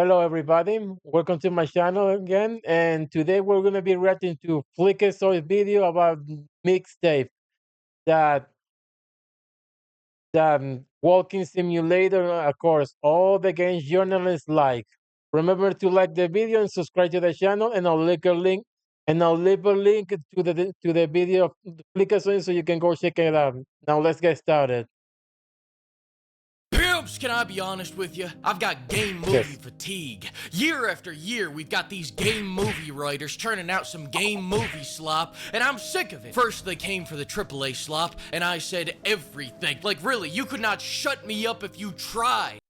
Hello, everybody. Welcome to my channel again. And today we're going to be reacting to FLEEKAZOID video about Mixtape, that walking simulator, of course, all the games journalists like. Remember to like the video and subscribe to the channel, and I'll leave a link to the video of FLEEKAZOID so you can go check it out. Now let's get started. Pimps, can I be honest with you? I've got game movie Yes. fatigue. Year after year, we've got these game movie writers churning out some game movie slop, and I'm sick of it. First, they came for the AAA slop, and I said everything. Like, really, you could not shut me up if you tried.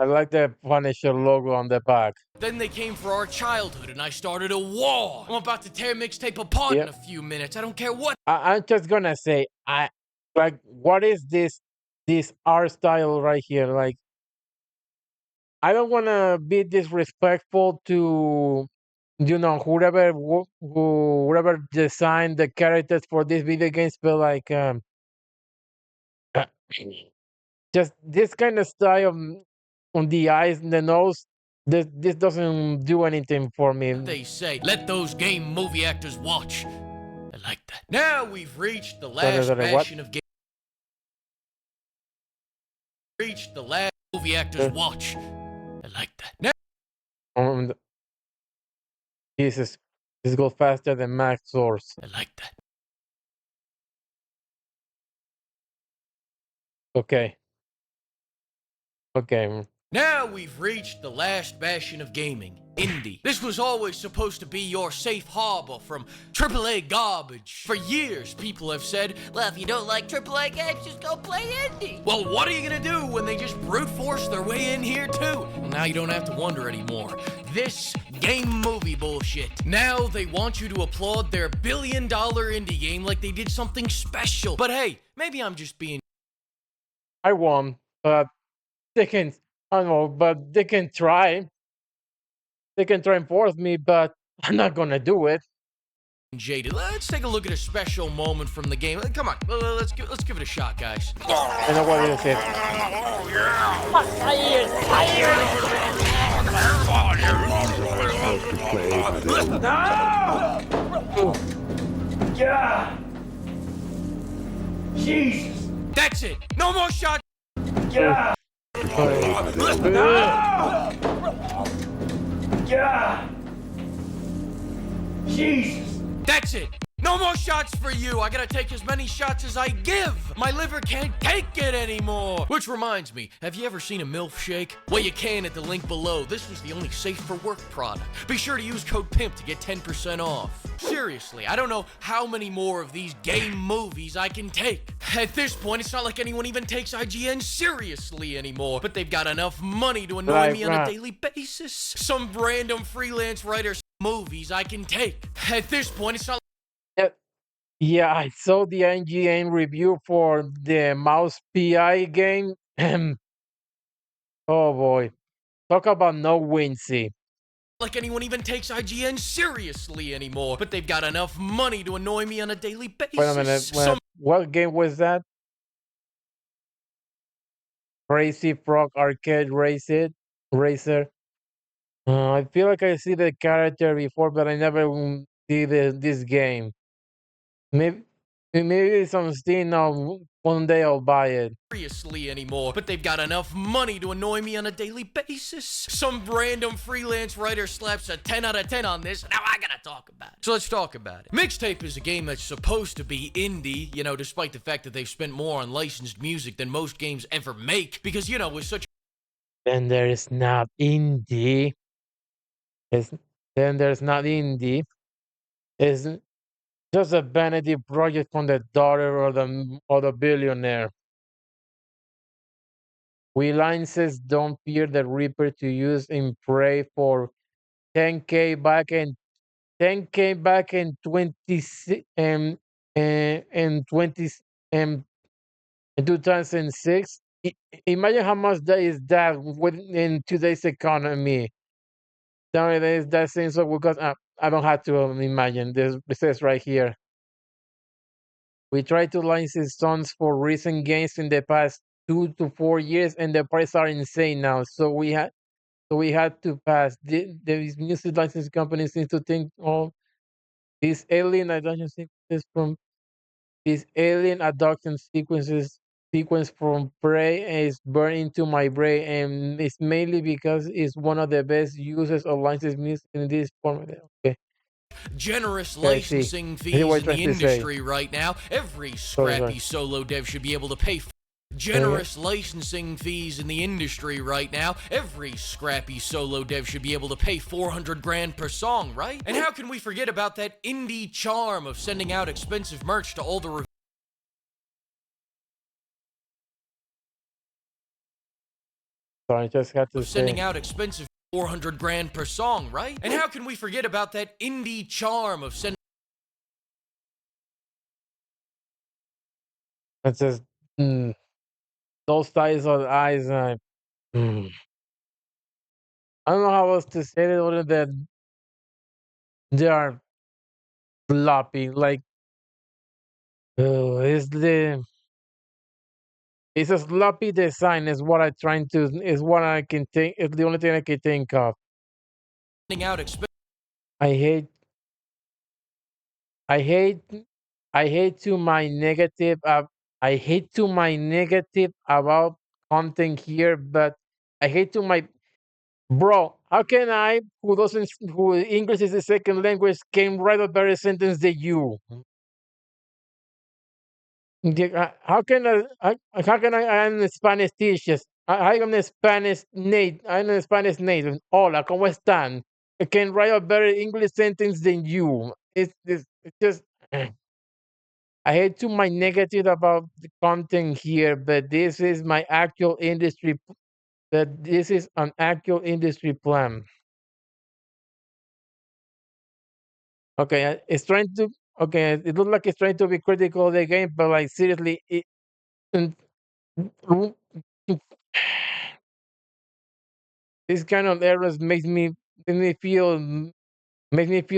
I like the Punisher logo on the back. Then they came for our childhood, and I started a war. I'm about to tear Mixtape apart in a few minutes. I don't care what. I'm just gonna say, what is this art style right here? Like, I don't wanna be disrespectful to whoever designed the characters for these video games, but like just this kind of style on the eyes and the nose. This doesn't do anything for me. They say, let those game movie actors watch. I like that. Now we've reached the last What? bastion of game. Reached the last movie actors watch. I like that. Now Um, Jesus, this goes faster than Max Source. I like that. Okay. Okay. Now we've reached the last bastion of gaming, indie. This was always supposed to be your safe harbor from AAA garbage. For years, people have said, well, if you don't like AAA games, just go play indie. Well, what are you gonna do when they just brute force their way in here too? Well, now you don't have to wonder anymore. This game movie bullshit. Now they want you to applaud their $1 billion indie game like they did something special. But hey, maybe I'm just being... I won, but they can, I don't know, but they can try. They can try and force me, but I'm not gonna do it. jaded. Let's take a look at a special moment from the game. Come on, let's give it a shot, guys. I know what it is. Yeah. Jesus. That's it. No more shots. Yeah. Yeah. Jesus. That's it. No more shots for you. I gotta take as many shots as I give. My liver can't take it anymore. Which reminds me, have you ever seen a MILF shake? Well, you can at the link below. This was the only safe for work product. Be sure to use code PIMP to get 10% off. Seriously, I don't know how many more of these game movies I can take. At this point, it's not like anyone even takes IGN seriously anymore, but they've got enough money to annoy me on a daily basis. Some random freelance writer's movies I can take. At this point, it's not... Yeah, I saw the IGN review for the Mouse PI game. Oh boy. Talk about no Wincy. like anyone even takes IGN seriously anymore, but they've got enough money to annoy me on a daily basis. Wait a minute. What game was that? Crazy Frog Arcade Racer. I feel like I see the character before, but I never see this game. Maybe it's on Steam now. One day I'll buy it. Seriously anymore, but they've got enough money to annoy me on a daily basis. Some random freelance writer slaps a 10 out of 10 on this. Now I gotta talk about it. So let's talk about it. Mixtape is a game that's supposed to be indie, you know, despite the fact that they've spent more on licensed music than most games ever make, because, you know, with such... Then there's not indie. Then there's not indie. It's just a vanity project from the daughter or the billionaire. We licenses don't fear the Reaper to use in Prey for 10K back in 26 and 20 in 2006. Imagine how much that is that in today's economy. Nowadays, that seems so because I don't have to imagine. This says right here. We try to license songs for recent games in the past 2 to 4 years, and the prices are insane now. So we So we had to pass. These music licensing companies need to think, oh, these alien adoption sequences from these alien adoption sequence from prey is burned into my brain, and it's mainly because it's one of the best uses of licensed music in this format. Okay, generous okay, licensing I see what fees you're in trying the to say. industry right now. Every Sorry, sorry. scrappy solo dev should be able to pay Okay. generous licensing fees in the industry right now. Every scrappy solo dev should be able to pay 400 grand per song, right? And how can we forget about that indie charm of sending out expensive merch to all the Sorry, I just had to sending say. out expensive 400 grand per song, right? And how can we forget about that indie charm of sending It's just those ties on eyes. Mm, I don't know how else to say it other than they are floppy. Like, it's the it's a sloppy design. Is what I trying to. Is what I can think. It's the only thing I can think of. out expensive I hate. I hate. I hate to my negative. I hate to my negative about content here, but I hate to my bro. How can I, who English is the second language, can write a better sentence than you? How can how can I'm a Spanish teacher? I'm a Spanish native. I'm a Spanish native. Hola, ¿cómo están? I can write a better English sentence than you. It's just. I hate to my negative about the content here, but this is my actual industry. That this is an actual industry plan. Okay, it's trying to. Okay, it looks like it's trying to be critical of the game, but like seriously, mm, mm, this kind of errors makes me feel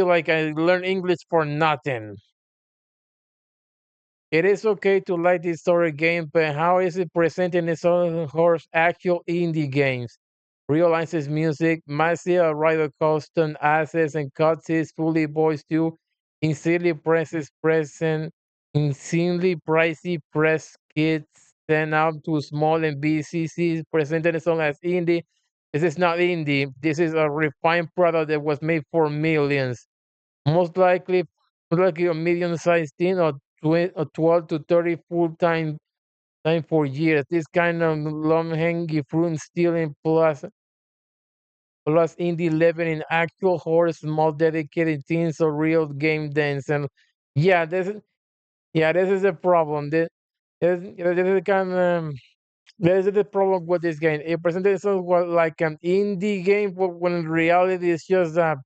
like I learn English for nothing. It is okay to like this story game, but how is it presented in some horse actual indie games? Realizes music, massive writer custom assets and cutscenes fully voiced to insanely insanely pricey press kits sent out to small and BCCs presented as long as indie. This is not indie. This is a refined product that was made for millions. Most likely, a medium-sized team or 12 to 30 full-time time for years. This kind of long-hanging fruit stealing plus indie living in actual horror, small dedicated teams or real game dance. And yeah, this is a problem. This is kind of this is the problem with this game. It presented itself like an indie game, but when in reality it's just the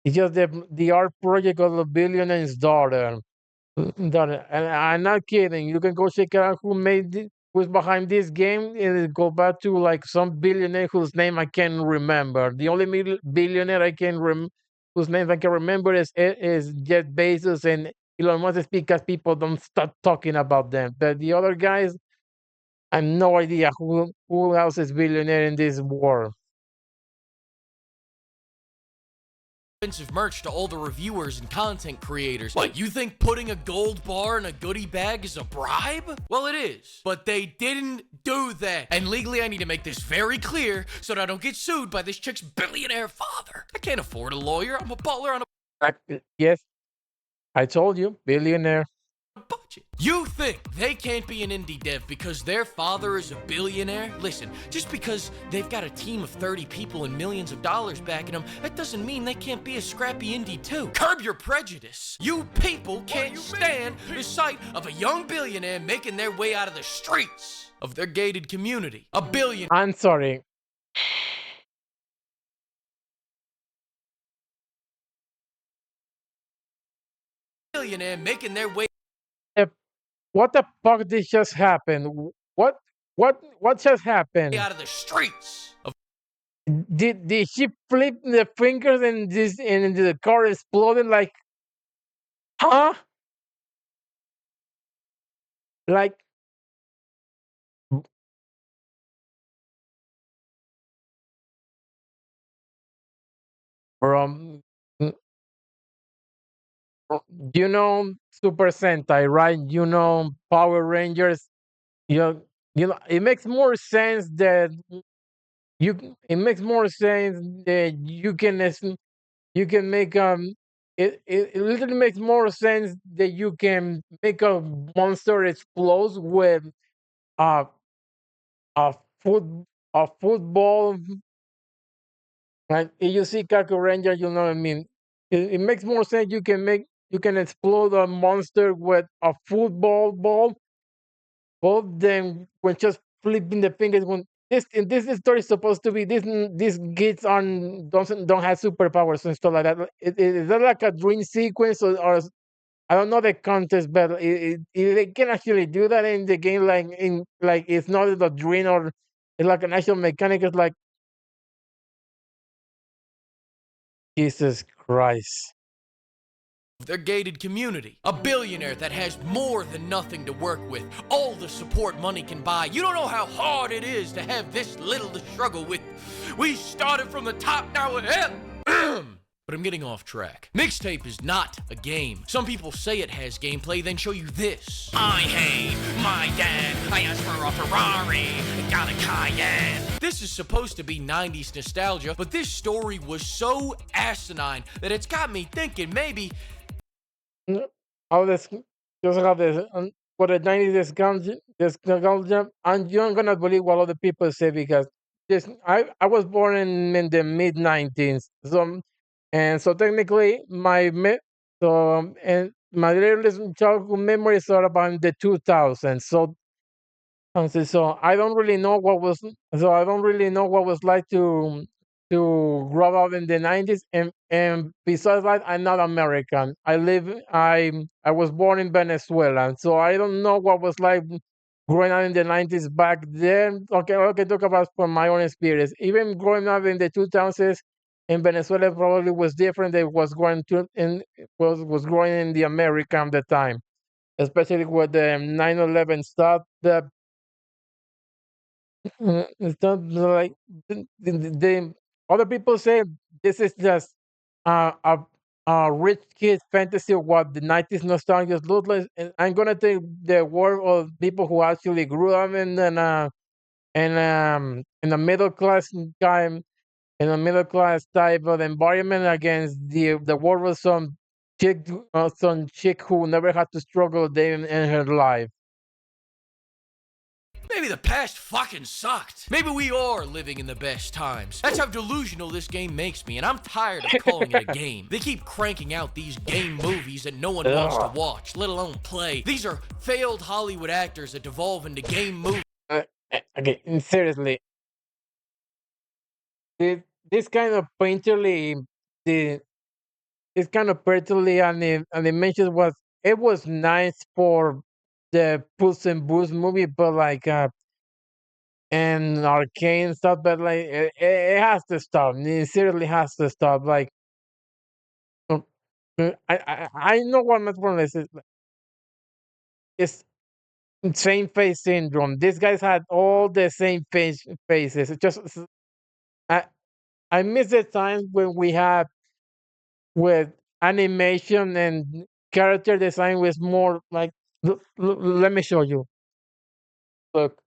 it's just the art project of the billionaire's daughter. Daughter. And I'm not kidding. You can go check out who's behind this game. And go back to like some billionaire whose name I can't remember. The only billionaire whose name I can remember is Jeff Bezos and Elon Musk, is because people don't stop talking about them. But the other guys, I have no idea who else is billionaire in this world. expensive merch to all the reviewers and content creators. What, you think putting a gold bar in a goodie bag is a bribe? Well, it is. But they didn't do that. And legally, I need to make this very clear so that I don't get sued by this chick's billionaire father. I can't afford a lawyer. I'm a butler on Yes, I told you, billionaire. a budget. You think they can't be an indie dev because their father is a billionaire? Listen, just because they've got a team of 30 people and millions of dollars backing them, that doesn't mean they can't be a scrappy indie too. Curb your prejudice. You people can't stand the sight of a young billionaire making their way out of the streets of their gated community. A I'm sorry. billionaire making their way What the fuck did just happen? What just happened? out of the streets of Did she flip the fingers and the car exploded like huh? Like from mm, you know Super Sentai, right? You know Power Rangers. You know, it makes more sense that it makes more sense that you can make it literally makes more sense that you can make a monster explode with uh, a foot a football. Right? If you see Kaku Ranger, you know what I mean. It makes more sense. You can explode a monster with a football ball than when just flipping the fingers. When this story is supposed to be these kids on don't have superpowers and stuff like that. Is that like a dream sequence or I don't know the context, but they can actually do that in the game. Like it's not a dream or it's like an actual mechanic. It's like Jesus Christ. Their gated community. A billionaire that has more than nothing to work with. All the support money can buy. You don't know how hard it is to have this little to struggle with. We started from the top, now we're here. But I'm getting off track. Mixtape is not a game. Some people say it has gameplay, then show you this. I hate my dad. I asked for a Ferrari, got a Cayenne. This is supposed to be 90s nostalgia, but this story was so asinine that it's got me thinking maybe How this just how this for the 90s nostalgia, and you're not gonna believe what other people say because I was born in the mid 19s, so and so technically and my earliest childhood memories are about the 2000s. So I don't really know what was I don't really know what was like to grow up in the 90s, and besides that I'm not American. I was born in Venezuela, so I don't know what was like growing up in the 90s back then. Okay, okay, talk about from my own experience. Even growing up in the 2000s in Venezuela probably was different than was going to in was growing in the America at the time, especially with the 9/11 stuff. It's not like other people say this is just uh, a a rich kid fantasy of what the 90s nostalgia look like. And I'm gonna take the word of people who actually grew up in a middle class time in a middle class type of environment against the word of some chick who never had to struggle a day in her life. maybe the past fucking sucked. Maybe we are living in the best times. That's how delusional this game makes me, and I'm tired of calling it a game. They keep cranking out these game movies that no one wants to Ugh. watch, let alone play. These are failed Hollywood actors that devolve into game movies. Okay, and seriously, this, this kind of painterly the this kind of painterly animation was nice for the Puss and Boots movie, but like and arcane stuff, but like it has to stop. It seriously has to stop. Like uh, I know what my problem is. It's same face syndrome. These guys had all the same faces. It just I I miss the times when we had with animation and character design was more like let me show you. Look,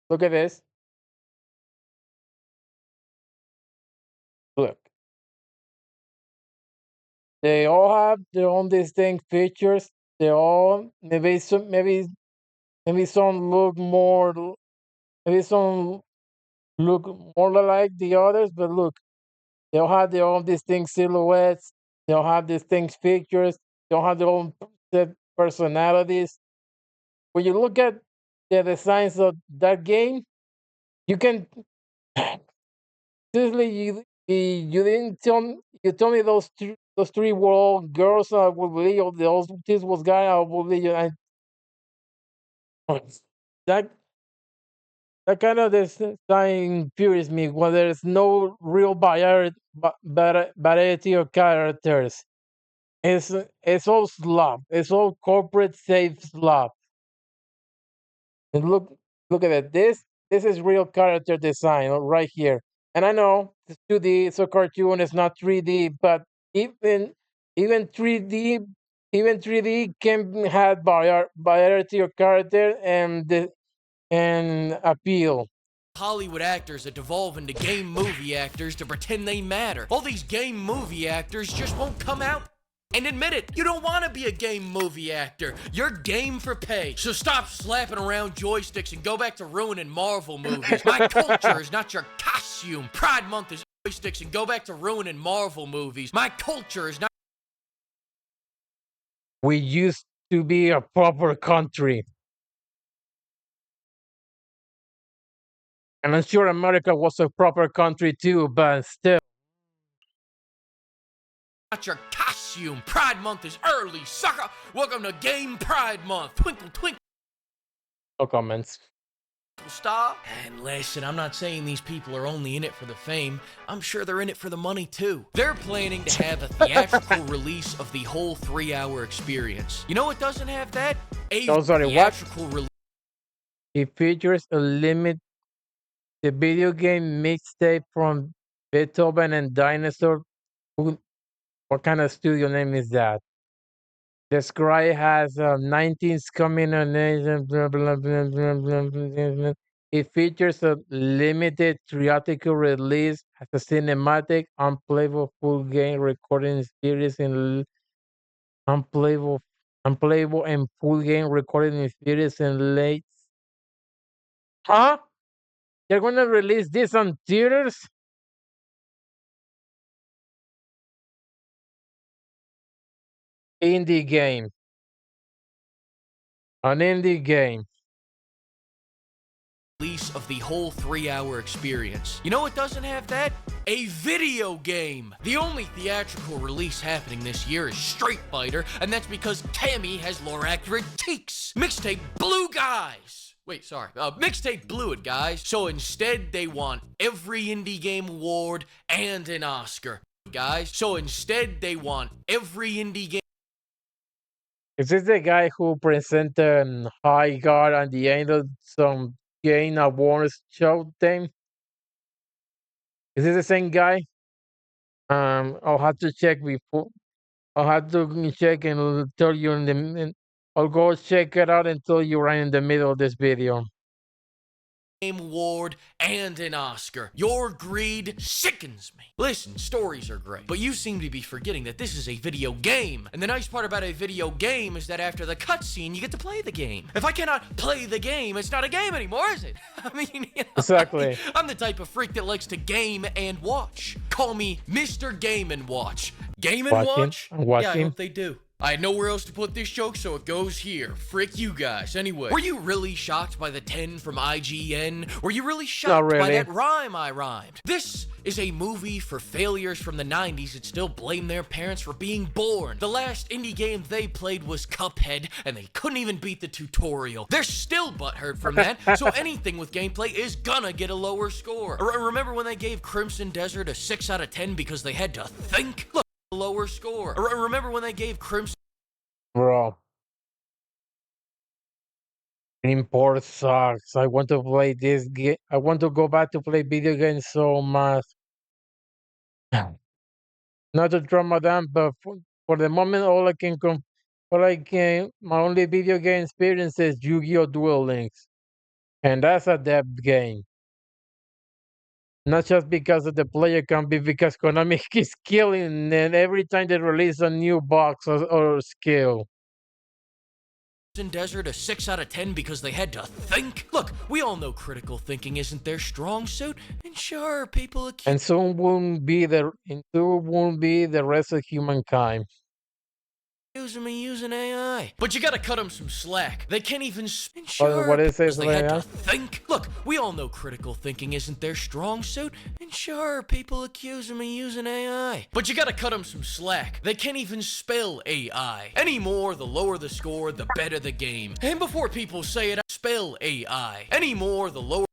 look at this. Look, they all have their own distinct features. They all maybe some look more maybe some look more like the others, but look, they all have their own distinct silhouettes. They all have distinct features. They all have their own personalities. When you look at the designs of that game, you can seriously you didn't you told me those three were all girls. I would believe those this was guy. I would believe you. That that kind of design infuriates me when there's no real variety of characters. It's all slop. It's all corporate safe slop. And look at it. This is real character design right here. And I know it's 2D, it's a cartoon, it's not 3D, but even even 3D even 3D can have variety of character and appeal. Hollywood actors that devolve into game movie actors to pretend they matter. All these game movie actors just won't come out and admit it. You don't want to be a game movie actor. You're game for pay. So stop slapping around joysticks and go back to ruining Marvel movies. My culture is not your costume. Pride Month is joysticks and go back to ruining Marvel movies. My culture is not. We used to be a proper country. And I'm sure America was a proper country too, but still. Not your costume. Pride Month is early, sucker. Welcome to Game Pride Month. Twinkle, twinkle. No comments. Star. And listen, I'm not saying these people are only in it for the fame. I'm sure they're in it for the money too. They're planning to have a theatrical release of the whole 3-hour experience. You know what doesn't have that? A theatrical release. It features a limited video game mixtape from Beethoven and Dinosaur. What kind of studio name is that? The Scry has 19 coming on Asian. It features a limited theatrical release as a cinematic, unplayable full game recording series in unplayable, unplayable and full game recording series in late. Huh? They're gonna release this on theaters? Indie game. An indie game. Release of the whole 3-hour experience. You know what doesn't have that? A video game. The only theatrical release happening this year is Street Fighter, and that's because Tammy has lore accurate teaks. Mixtape blew guys. Wait, sorry. Mixtape blew it, guys. So instead, they want every indie game award and an Oscar, guys. So instead, they want every indie game. Is this the guy who presented High Guard at the end of some game awards show thing? Is this the same guy? I'll have to check before. I'll have to check and tell you I'll go check it out and tell you right in the middle of this video. Award and an Oscar. Your greed sickens me. Listen, stories are great, but you seem to be forgetting that this is a video game. And the nice part about a video game is that after the cutscene, you get to play the game. If I cannot play the game, it's not a game anymore, is it? I mean, you know, Exactly. I'm the type of freak that likes to game and watch. Call me Mr. Game and Watch. Game and Watch? I'm watching. Yeah, I hope they do. I had nowhere else to put this joke, so it goes here. Frick you guys. Anyway, were you really shocked by the 10 from IGN? Were you really shocked by that rhyme I rhymed? This is a movie for failures from the 90s that still blame their parents for being born. The last indie game they played was Cuphead, and they couldn't even beat the tutorial. They're still butthurt from that, so anything with gameplay is gonna get a lower score. Remember when they gave Crimson Desert a 6 out of 10 because they had to think? Look, lower score. Remember when they gave Crimson... Bro. Import sucks. I want to play this game. I want to go back to play video games so much. Not to trauma them, but for the moment, my only video game experience is Yu-Gi-Oh! Duel Links. And that's a depth game. Not just because of the player count, but because Konami is killing, and every time they release a new box or skill. Desert a 6 out of 10 because they had to think? Look, we all know critical thinking isn't their strong suit, and sure, people... And soon won't be the rest of humankind. Using AI. But you gotta cut them some slack. They can't even what is this? They had to think. Look, we all know critical thinking isn't their strong suit, and sure, people accusing me using AI. But you gotta cut them some slack. They can't even spell AI. Anymore, the lower the score, the better the game. And before people say it, spell AI. Anymore, the lower...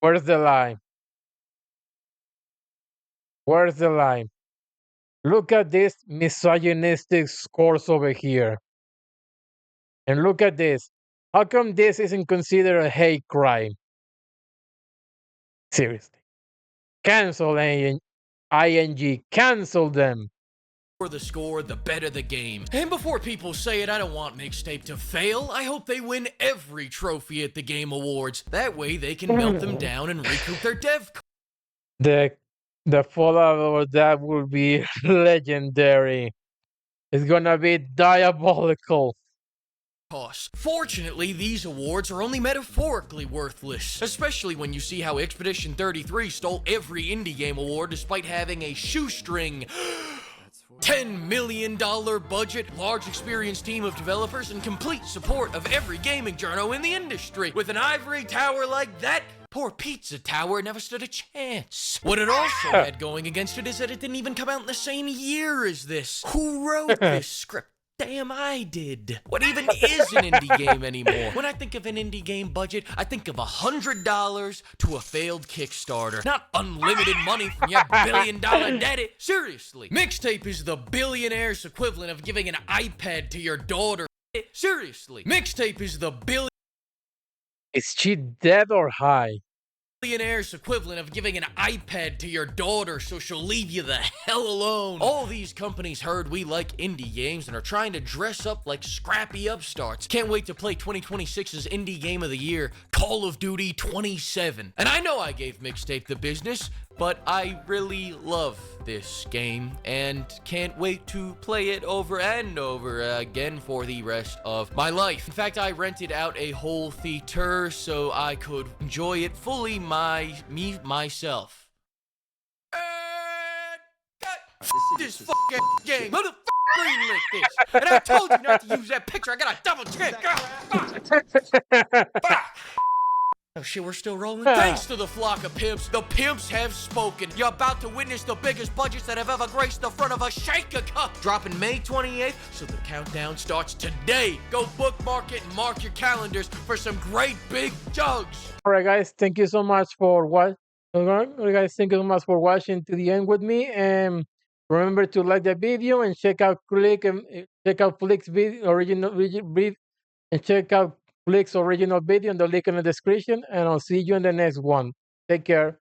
Where's the line? Where's the line? Look at this misogynistic scores over here. And look at this. How come this isn't considered a hate crime? Seriously. Cancel ing. Cancel them. The score, the better the game. And before people say it, I don't want Mixtape to fail. I hope they win every trophy at the Game Awards. That way they can melt them down and recoup their dev The fallout of that will be legendary. It's gonna be diabolical. costs. Fortunately, these awards are only metaphorically worthless, especially when you see how Expedition 33 stole every indie game award despite having a shoestring $10 million budget, large experienced team of developers, and complete support of every gaming journo in the industry. With an ivory tower like that, poor Pizza Tower never stood a chance. What it also had going against it is that it didn't even come out in the same year as this. Who wrote this script? Damn, I did. What even is an indie game anymore? When I think of an indie game budget, I think of $100 to a failed Kickstarter. Not unlimited money from your billion-dollar daddy. Seriously. Mixtape is the billionaire's equivalent of giving an iPad to your daughter. Seriously. Mixtape is the Is she dead or high? billionaire's equivalent of giving an iPad to your daughter so she'll leave you the hell alone. All these companies heard we like indie games and are trying to dress up like scrappy upstarts. Can't wait to play 2026's Indie Game of the Year, Call of Duty 27. And I know I gave Mixtape the business, but I really love this game and can't wait to play it over and over again for the rest of my life. In fact, I rented out a whole theater so I could enjoy it fully myself. This fucking game. Who the greenlit this? And I told you not to use that picture. I gotta double check. Fuck. Oh shit, we're still rolling? Thanks to the flock of pimps, the pimps have spoken. You're about to witness the biggest budgets that have ever graced the front of a shaker cup. Dropping May 28th, so the countdown starts today. Go bookmark it and mark your calendars for some great big jugs. Alright guys, thank you so much for watching. Thank you so much for watching to the end with me. And remember to like the video and check out Fleek's video and check out Fleek's original video in the link in the description, and I'll see you in the next one. Take care.